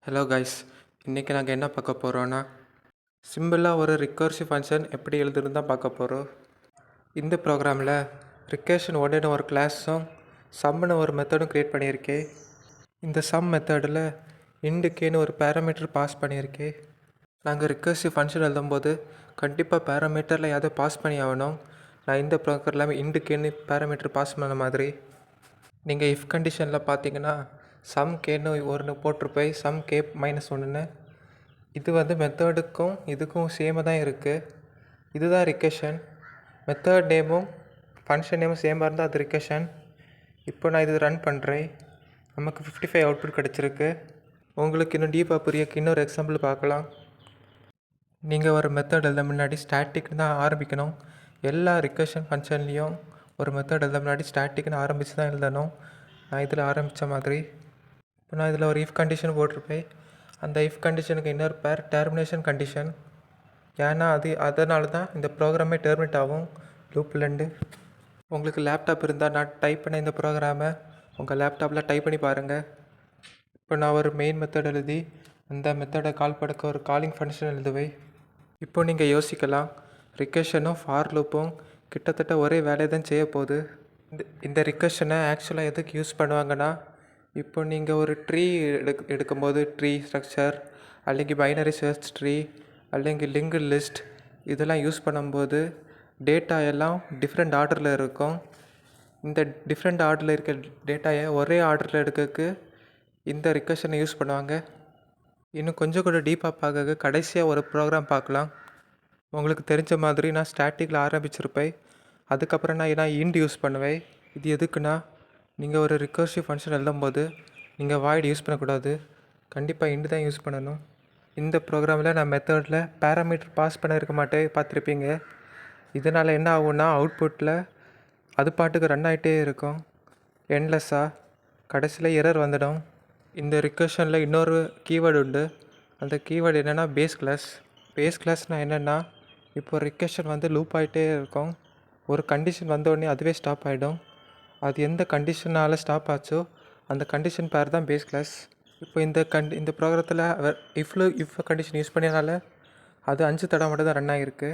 Hello guys, இன்றைக்கி நாங்கள் என்ன பார்க்க போகிறோன்னா சிம்பிளாக ஒரு ரிக்கர்சிவ் ஃபங்க்ஷன் எப்படி எழுதுன்னு தான் பார்க்க போகிறோம். இந்த ப்ரோக்ராமில் ரிக்கர்ஷன் ஒன்னு ஒரு கிளாஸும் சம்முன்னு ஒரு மெத்தடும் க்ரியேட் பண்ணியிருக்கேன். இந்த சம் மெத்தடில் இண்டுக்கேன்னு ஒரு பேராமீட்டர் பாஸ் பண்ணியிருக்கேன். நாங்கள் ரிக்கர்சிவ் ஃபங்க்ஷன் எழுதும்போது கண்டிப்பாக பேராமீட்டரில் யாவது பாஸ் பண்ணி ஆகணும். நான் இந்த ப்ரோக்ராமில் இண்டுக்கேன்னு பேராமீட்டர் பாஸ் பண்ண மாதிரி நீங்கள் இஃப் கண்டிஷனில் பார்த்தீங்கன்னா சம் கேன்னு ஒன்று போட்டிருப்பேன், சம் கே -1ன்னு. இது மெத்தடுக்கும் இதுக்கும் சேமாக தான் இருக்குது. இதுதான் ரிக்கர்ஷன். மெத்தட் நேமும் ஃபங்க்ஷன் நேமும் சேமாக இருந்தால் அது ரிக்கர்ஷன். இப்போ நான் இது ரன் பண்ணுறேன். நமக்கு 55 அவுட்புட் கிடச்சிருக்கு. உங்களுக்கு இன்னும் டீப்பாக புரியக்கு இன்னொரு எக்ஸாம்பிள் பார்க்கலாம். நீங்கள் ஒரு மெத்தட் எழுத முன்னாடி ஸ்டாட்டிக்னு தான் ஆரம்பிக்கணும். எல்லா ரிக்கர்ஷன் ஃபங்க்ஷன்லேயும் ஒரு மெத்தட் எழுத முன்னாடி ஸ்டாட்டிக்னு ஆரம்பித்து தான் எழுதணும். நான் இதில் ஆரம்பித்த மாதிரி இப்போ நான் இதில் ஒரு இஃப் கண்டிஷன் போட்டிருப்பேன். அந்த இஃப் கண்டிஷனுக்கு இன்னொரு பேர் டெர்மினேஷன் கண்டிஷன். ஏன்னா அதனால தான் இந்த ப்ரோக்ராமே டெர்மினேட் ஆகும் லூப்லேருந்து. உங்களுக்கு லேப்டாப் இருந்தால் நான் டைப் பண்ண இந்த ப்ரோக்ராமை உங்கள் லேப்டாப்பில் டைப் பண்ணி பாருங்கள். இப்போ நான் ஒரு மெயின் மெத்தட் எழுதி அந்த மெத்தடை கால் படுக்க ஒரு காலிங் ஃபங்க்ஷன் எழுதுவேன். இப்போ நீங்கள் யோசிக்கலாம், ரிக்கர்ஷனும் ஃபார் லூப்பும் கிட்டத்தட்ட ஒரே வேலையை தான் செய்ய போகுது. இந்த ரிக்கர்ஷனை ஆக்சுவலாக எதுக்கு யூஸ் பண்ணுவாங்கன்னா, இப்போ நீங்கள் ஒரு ட்ரீ எடுக்கும்போது ட்ரீ ஸ்ட்ரக்சர் அல்லது பைனரி சர்ச் ட்ரீ அல்லது லிங்க்டு லிஸ்ட் இதெல்லாம் யூஸ் பண்ணும்போது டேட்டா எல்லாம் டிஃப்ரெண்ட் ஆர்டரில் இருக்கும். இந்த டிஃப்ரெண்ட் ஆர்டரில் இருக்க டேட்டாவை ஒரே ஆர்டரில் எடுக்கிறதுக்கு இந்த ரிக்கர்ஷனை யூஸ் பண்ணுவாங்க. இன்னும் கொஞ்சம் கூட டீப்பாக பார்க்க கடைசியாக ஒரு ப்ரோக்ராம் பார்க்கலாம். உங்களுக்கு தெரிஞ்ச மாதிரி நான் ஸ்டாட்டிக்கில் ஆரம்பிச்சிருப்பேன். அதுக்கப்புறம் நான் இண்ட் யூஸ் பண்ணுவேன். இது எதுக்குன்னா, நீங்கள் ஒரு ரிக்கர்சிவ் ஃபங்க்ஷன் எழுதும்போது நீங்கள் வாய்ட் யூஸ் பண்ணக்கூடாது. கண்டிப்பாக இண்டு தான் யூஸ் பண்ணணும். இந்த ப்ரோக்ராமில் நான் மெத்தடில் பேராமீட்டர் பாஸ் பண்ணியிருக்க மாட்டேன், பார்த்துருப்பீங்க. இதனால் என்ன ஆகும்னா, அவுட்புட்டில் அது பாட்டுக்கு ரன் ஆகிட்டே இருக்கும் எண்ட்லெஸ்ஸாக. கடைசியில் எரர் வந்துடும். இந்த ரிக்கர்ஷனில் இன்னொரு கீவேர்டு உண்டு. அந்த கீவேர்டு என்னென்னா பேஸ் கிளாஸ். பேஸ் கிளாஸ்னால் என்னென்னா, இப்போ ரிக்கர்ஷன் லூப் ஆகிட்டே இருக்கும். ஒரு கண்டிஷன் வந்தோடனே அதுவே ஸ்டாப் ஆகிடும். அது எந்த கண்டிஷனால் ஸ்டாப் ஆச்சோ அந்த கண்டிஷன் பேர் தான் பேஸ் கிளாஸ். இப்போ இந்த ப்ரோக்ராத்தில் இஃப் கண்டிஷன் யூஸ் பண்ணியனால அது 5 தடவை மட்டும் தான் ரன் ஆகிருக்கு.